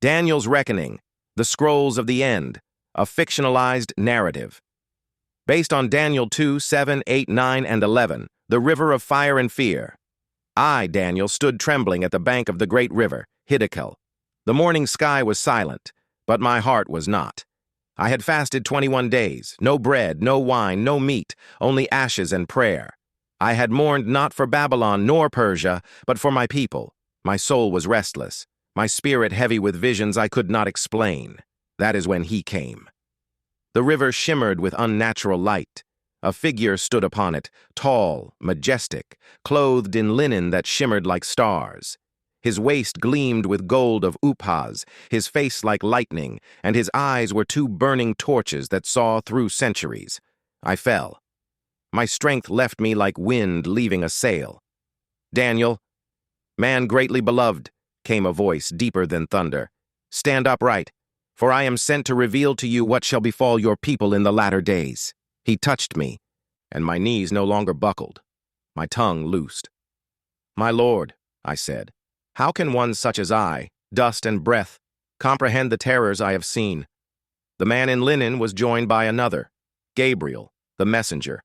Daniel's Reckoning, The Scrolls of the End, a fictionalized narrative. Based on Daniel 2, 7, 8, 9, and 11, the river of fire and fear. I, Daniel, stood trembling at the bank of the great river, Hiddekel. The morning sky was silent, but my heart was not. I had fasted 21 days, no bread, no wine, no meat, only ashes and prayer. I had mourned not for Babylon nor Persia, but for my people. My soul was restless, my spirit heavy with visions I could not explain. That is when he came. The river shimmered with unnatural light. A figure stood upon it, tall, majestic, clothed in linen that shimmered like stars. His waist gleamed with gold of Uphaz, his face like lightning, and his eyes were two burning torches that saw through centuries. I fell. My strength left me like wind leaving a sail. Daniel, man greatly beloved, came a voice deeper than thunder. Stand upright, for I am sent to reveal to you what shall befall your people in the latter days. He touched me, and my knees no longer buckled. My tongue loosed. My Lord, I said, how can one such as I, dust and breath, comprehend the terrors I have seen? The man in linen was joined by another, Gabriel, the messenger.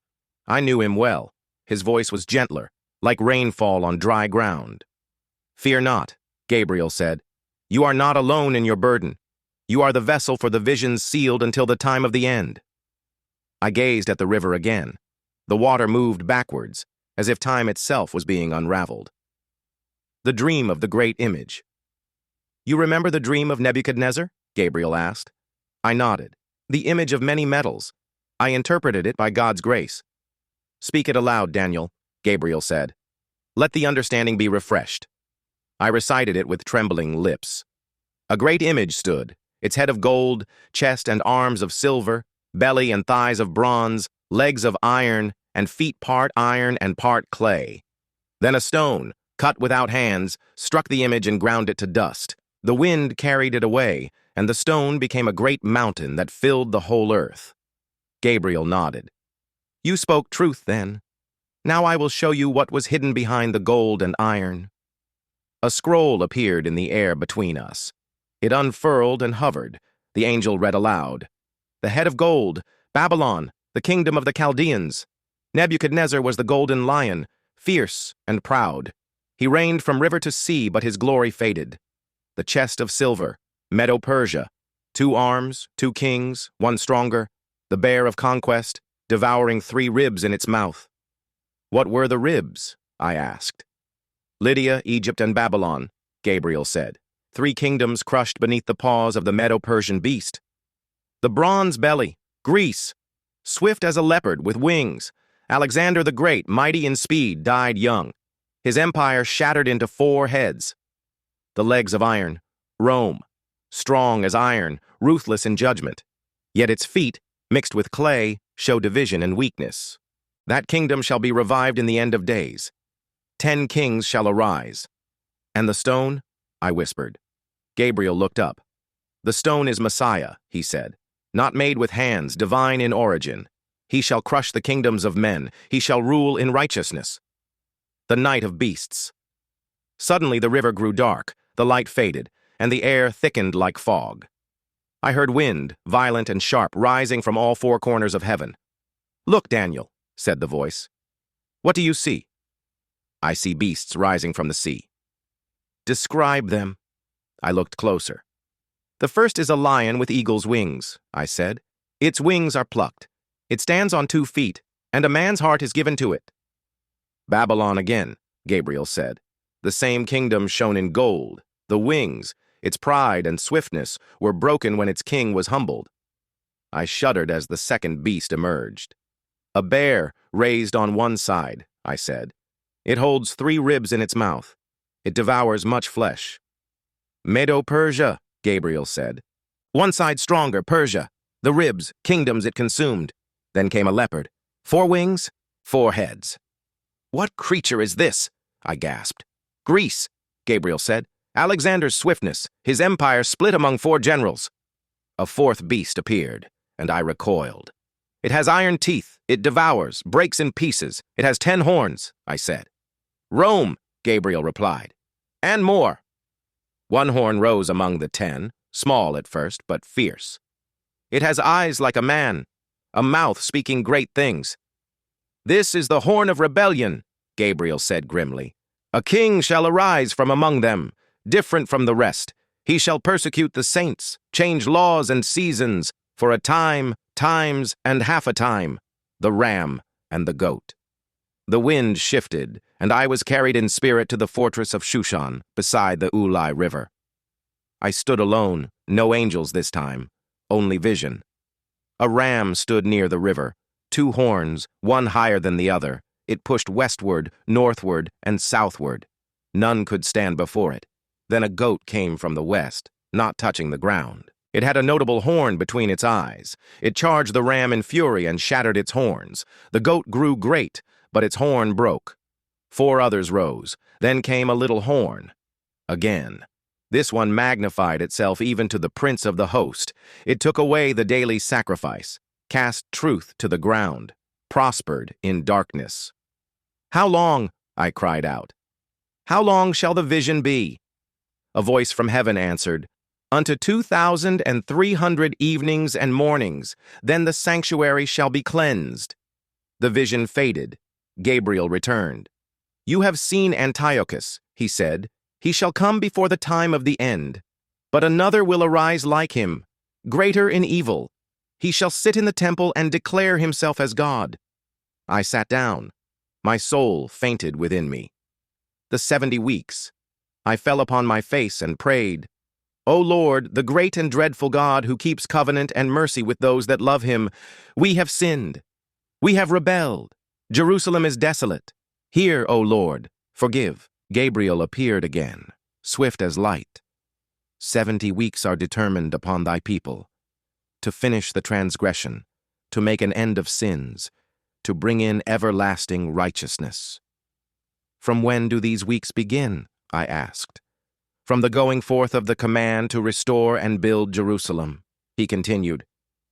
I knew him well. His voice was gentler, like rainfall on dry ground. Fear not, Gabriel said. You are not alone in your burden. You are the vessel for the visions sealed until the time of the end. I gazed at the river again. The water moved backwards, as if time itself was being unraveled. The dream of the great image. You remember the dream of Nebuchadnezzar? Gabriel asked. I nodded. The image of many metals. I interpreted it by God's grace. Speak it aloud, Daniel, Gabriel said. Let the understanding be refreshed. I recited it with trembling lips. A great image stood, its head of gold, chest and arms of silver, belly and thighs of bronze, legs of iron, and feet part iron and part clay. Then a stone, cut without hands, struck the image and ground it to dust. The wind carried it away, and the stone became a great mountain that filled the whole earth. Gabriel nodded. You spoke truth then. Now I will show you what was hidden behind the gold and iron. A scroll appeared in the air between us. It unfurled and hovered. The angel read aloud. The head of gold, Babylon, the kingdom of the Chaldeans. Nebuchadnezzar was the golden lion, fierce and proud. He reigned from river to sea, but his glory faded. The chest of silver, Medo-Persia. 2 arms, 2 kings, one stronger. The bear of conquest, devouring 3 ribs in its mouth. What were the ribs? I asked. Lydia, Egypt, and Babylon, Gabriel said. 3 kingdoms crushed beneath the paws of the Medo-Persian beast. The bronze belly, Greece, swift as a leopard with wings. Alexander the Great, mighty in speed, died young. His empire shattered into 4 heads. The legs of iron, Rome, strong as iron, ruthless in judgment. Yet its feet, mixed with clay, show division and weakness. That kingdom shall be revived in the end of days. 10 kings shall arise. And the stone? I whispered. Gabriel looked up. The stone is Messiah, he said. Not made with hands, divine in origin. He shall crush the kingdoms of men. He shall rule in righteousness. The night of beasts. Suddenly the river grew dark, the light faded, and the air thickened like fog. I heard wind, violent and sharp, rising from all 4 corners of heaven. Look, Daniel, said the voice. What do you see? I see beasts rising from the sea. Describe them. I looked closer. The first is a lion with eagle's wings, I said. Its wings are plucked. It stands on 2 feet, and a man's heart is given to it. Babylon again, Gabriel said. The same kingdom shone in gold. The wings, its pride and swiftness, were broken when its king was humbled. I shuddered as the second beast emerged. A bear raised on one side, I said. It holds 3 ribs in its mouth. It devours much flesh. Medo-Persia, Gabriel said. One side stronger, Persia. The ribs, kingdoms it consumed. Then came a leopard. 4 wings, 4 heads. What creature is this? I gasped. Greece, Gabriel said. Alexander's swiftness, his empire split among 4 generals. A 4th beast appeared, and I recoiled. It has iron teeth. It devours, breaks in pieces. It has 10 horns, I said. Rome, Gabriel replied. And more. One horn rose among the 10, small at first, but fierce. It has eyes like a man, a mouth speaking great things. "This is the horn of rebellion," Gabriel said grimly. "A king shall arise from among them, different from the rest. He shall persecute the saints, change laws and seasons, for a time, times, and half a time, the ram and the goat." The wind shifted, and I was carried in spirit to the fortress of Shushan, beside the Ulai River. I stood alone, no angels this time, only vision. A ram stood near the river, 2 horns, one higher than the other. It pushed westward, northward, and southward. None could stand before it. Then a goat came from the west, not touching the ground. It had a notable horn between its eyes. It charged the ram in fury and shattered its horns. The goat grew great, but its horn broke. 4 others rose. Then came a little horn. Again. This one magnified itself even to the prince of the host. It took away the daily sacrifice, cast truth to the ground, prospered in darkness. "How long?" I cried out. "How long shall the vision be?" A voice from heaven answered, "Unto 2,300 evenings and mornings, then the sanctuary shall be cleansed." The vision faded. Gabriel returned. "You have seen Antiochus," he said. "He shall come before the time of the end. But another will arise like him, greater in evil. He shall sit in the temple and declare himself as God." I sat down. My soul fainted within me. The 70 weeks. I fell upon my face and prayed, "O Lord, the great and dreadful God who keeps covenant and mercy with those that love him, we have sinned. We have rebelled. Jerusalem is desolate. Hear, O Lord, forgive." Gabriel appeared again, swift as light. 70 weeks are determined upon thy people, to finish the transgression, to make an end of sins, to bring in everlasting righteousness. "From when do these weeks begin?" I asked. "From the going forth of the command to restore and build Jerusalem," he continued.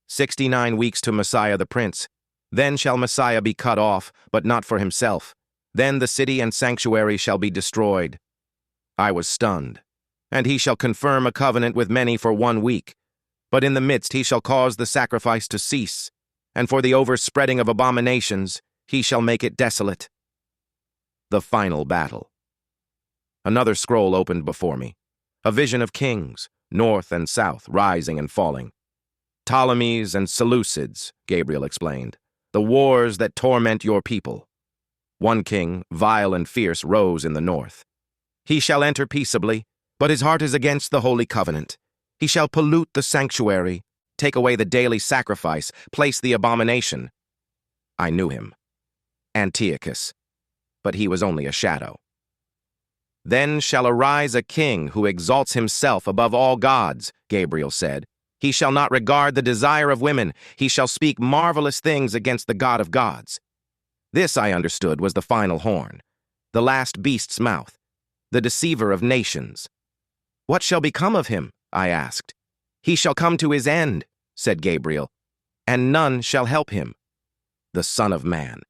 69 weeks to Messiah the Prince. Then shall Messiah be cut off, but not for himself. Then the city and sanctuary shall be destroyed. I was stunned. "And he shall confirm a covenant with many for 1 week. But in the midst he shall cause the sacrifice to cease, and for the overspreading of abominations he shall make it desolate." The final battle. Another scroll opened before me. A vision of kings, north and south, rising and falling. "Ptolemies and Seleucids," Gabriel explained. "The wars that torment your people." One king, vile and fierce, rose in the north. "He shall enter peaceably, but his heart is against the holy covenant. He shall pollute the sanctuary, take away the daily sacrifice, place the abomination." I knew him. Antiochus. But he was only a shadow. "Then shall arise a king who exalts himself above all gods," Gabriel said. "He shall not regard the desire of women. He shall speak marvelous things against the God of gods." This, I understood, was the final horn, the last beast's mouth, the deceiver of nations. "What shall become of him?" I asked. "He shall come to his end," said Gabriel, "and none shall help him." The Son of Man.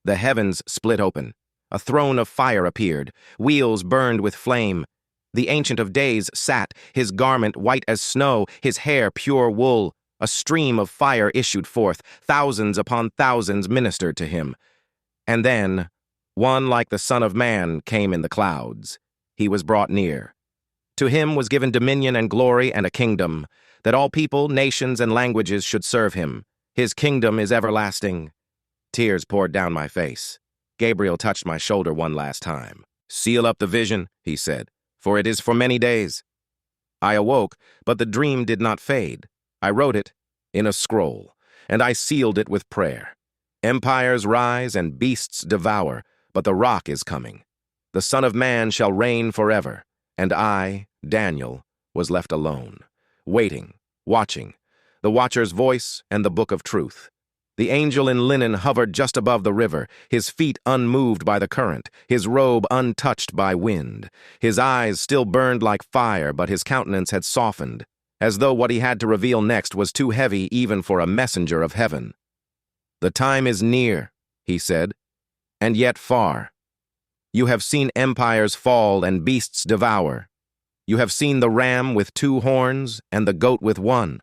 The heavens split open. A throne of fire appeared. Wheels burned with flame. The Ancient of Days sat, his garment white as snow, his hair pure wool. A stream of fire issued forth. Thousands upon thousands ministered to him. And then, one like the Son of Man came in the clouds. He was brought near. To him was given dominion and glory and a kingdom, that all people, nations, and languages should serve him. His kingdom is everlasting. Tears poured down my face. Gabriel touched my shoulder one last time. "Seal up the vision," he said, "for it is for many days." I awoke, but the dream did not fade. I wrote it in a scroll, and I sealed it with prayer. Empires rise and beasts devour, but the rock is coming. The Son of Man shall reign forever, and I, Daniel, was left alone, waiting, watching, the watcher's voice and the book of truth. The angel in linen hovered just above the river, his feet unmoved by the current, his robe untouched by wind. His eyes still burned like fire, but his countenance had softened, as though what he had to reveal next was too heavy even for a messenger of heaven. "The time is near," he said, "and yet far. You have seen empires fall and beasts devour. You have seen the ram with 2 horns and the goat with 1.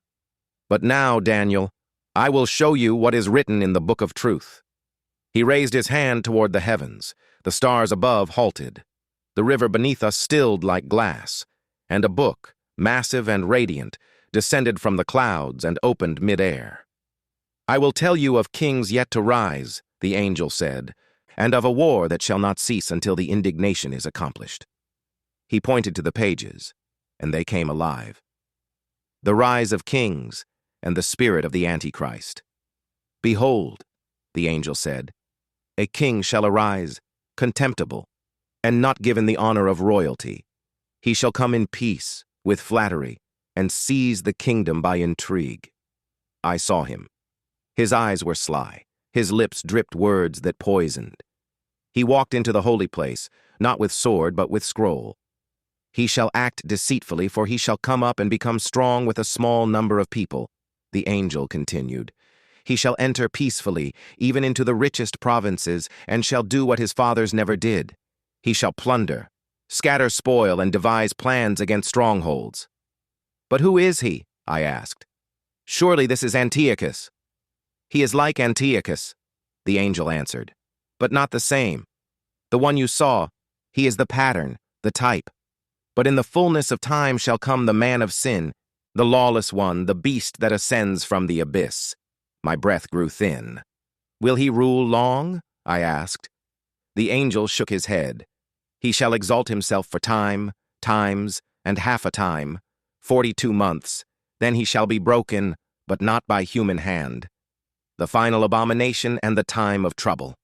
But now, Daniel, I will show you what is written in the book of truth." He raised his hand toward the heavens. The stars above halted. The river beneath us stilled like glass, and a book, massive and radiant, descended from the clouds and opened mid-air. "I will tell you of kings yet to rise," the angel said, "and of a war that shall not cease until the indignation is accomplished." He pointed to the pages, and they came alive. "The rise of kings and the spirit of the Antichrist. Behold," the angel said, "a king shall arise, contemptible, and not given the honor of royalty. He shall come in peace, with flattery, and seize the kingdom by intrigue." I saw him. His eyes were sly. His lips dripped words that poisoned. He walked into the holy place, not with sword, but with scroll. "He shall act deceitfully, for he shall come up and become strong with a small number of people," the angel continued. "He shall enter peacefully, even into the richest provinces, and shall do what his fathers never did. He shall plunder, scatter spoil, and devise plans against strongholds." "But who is he?" I asked. "Surely this is Antiochus." "He is like Antiochus," the angel answered, "but not the same. The one you saw, he is the pattern, the type. But in the fullness of time shall come the man of sin, the lawless one, the beast that ascends from the abyss." My breath grew thin. "Will he rule long?" I asked. The angel shook his head. "He shall exalt himself for time, times, and half a time, 42 months. Then he shall be broken, but not by human hand. The final abomination and the time of trouble."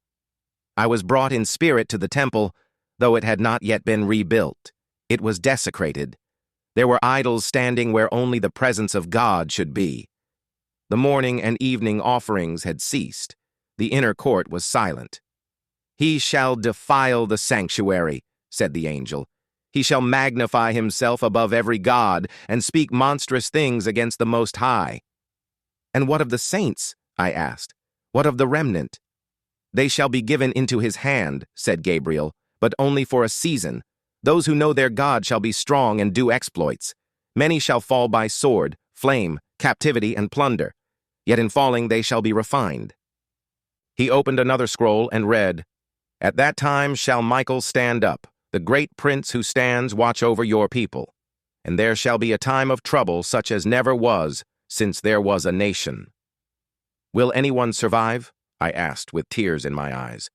I was brought in spirit to the temple, though it had not yet been rebuilt. It was desecrated. There were idols standing where only the presence of God should be. The morning and evening offerings had ceased. The inner court was silent. "He shall defile the sanctuary," said the angel. "He shall magnify himself above every god and speak monstrous things against the Most High." "And what of the saints?" I asked. "What of the remnant?" "They shall be given into his hand," said Gabriel, "but only for a season. Those who know their God shall be strong and do exploits. Many shall fall by sword, flame, captivity, and plunder. Yet in falling they shall be refined." He opened another scroll and read, "At that time shall Michael stand up, the great prince who stands watch over your people. And there shall be a time of trouble such as never was since there was a nation." "Will anyone survive?" I asked with tears in my eyes.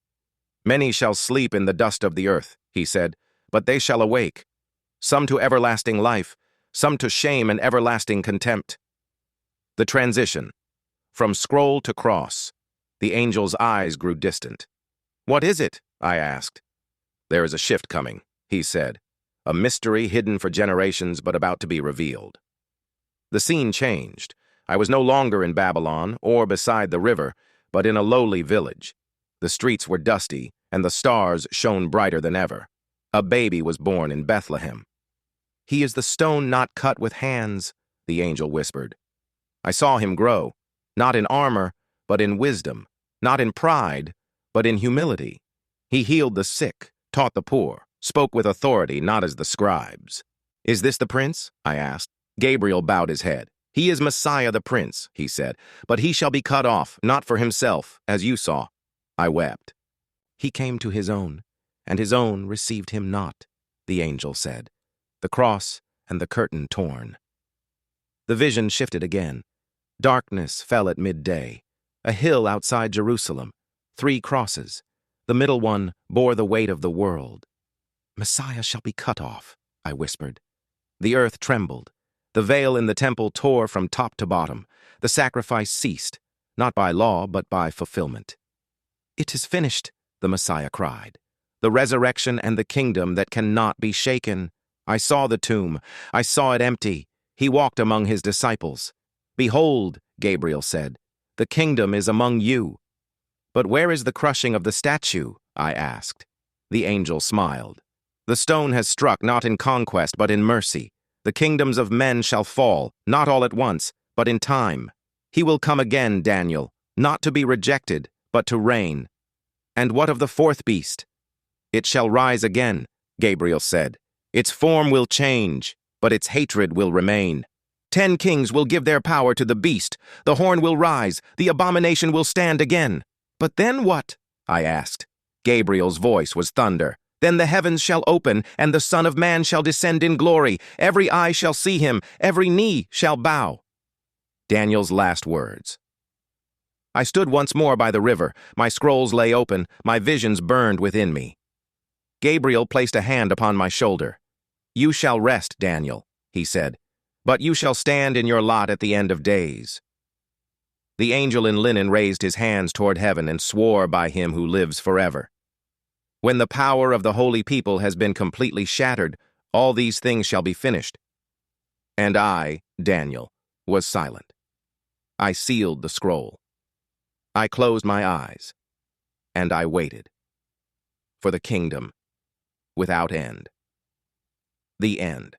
"Many shall sleep in the dust of the earth," he said, "but they shall awake, some to everlasting life, some to shame and everlasting contempt." The transition. From scroll to cross. The angel's eyes grew distant. "What is it?" I asked. "There is a shift coming," he said. "A mystery hidden for generations but about to be revealed." The scene changed. I was no longer in Babylon or beside the river, but in a lowly village. The streets were dusty, and the stars shone brighter than ever. A baby was born in Bethlehem. "He is the stone not cut with hands," the angel whispered. I saw him grow, not in armor, but in wisdom, not in pride, but in humility. He healed the sick, taught the poor, spoke with authority, not as the scribes. "Is this the prince?" I asked. Gabriel bowed his head. "He is Messiah the prince," he said, "but he shall be cut off, not for himself, as you saw." I wept. "He came to his own, and his own received him not," the angel said, the cross and the curtain torn. The vision shifted again. Darkness fell at midday. A hill outside Jerusalem, 3 crosses. The middle one bore the weight of the world. "Messiah shall be cut off," I whispered. The earth trembled. The veil in the temple tore from top to bottom. The sacrifice ceased, not by law, but by fulfillment. "It is finished," the Messiah cried. "The resurrection and the kingdom that cannot be shaken." I saw the tomb. I saw it empty. He walked among his disciples. "Behold," Gabriel said, "the kingdom is among you." "But where is the crushing of the statue?" I asked. The angel smiled. "The stone has struck not in conquest, but in mercy. The kingdoms of men shall fall, not all at once, but in time. He will come again, Daniel, not to be rejected, but to reign." "And what of the 4th beast?" "It shall rise again," Gabriel said. "Its form will change. but its hatred will remain. 10 kings will give their power to the beast. The horn will rise. The abomination will stand again. But then what? I asked. Gabriel's voice was thunder. Then the heavens shall open, and the Son of Man shall descend in glory. Every eye shall see him. Every knee shall bow. Daniel's last words. I stood once more by the river. My scrolls lay open. My visions burned within me. Gabriel placed a hand upon my shoulder. "You shall rest, Daniel," he said, "but you shall stand in your lot at the end of days." The angel in linen raised his hands toward heaven and swore by him who lives forever. When the power of the holy people has been completely shattered, all these things shall be finished. And I, Daniel, was silent. I sealed the scroll. I closed my eyes, and I waited for the kingdom without end. The end.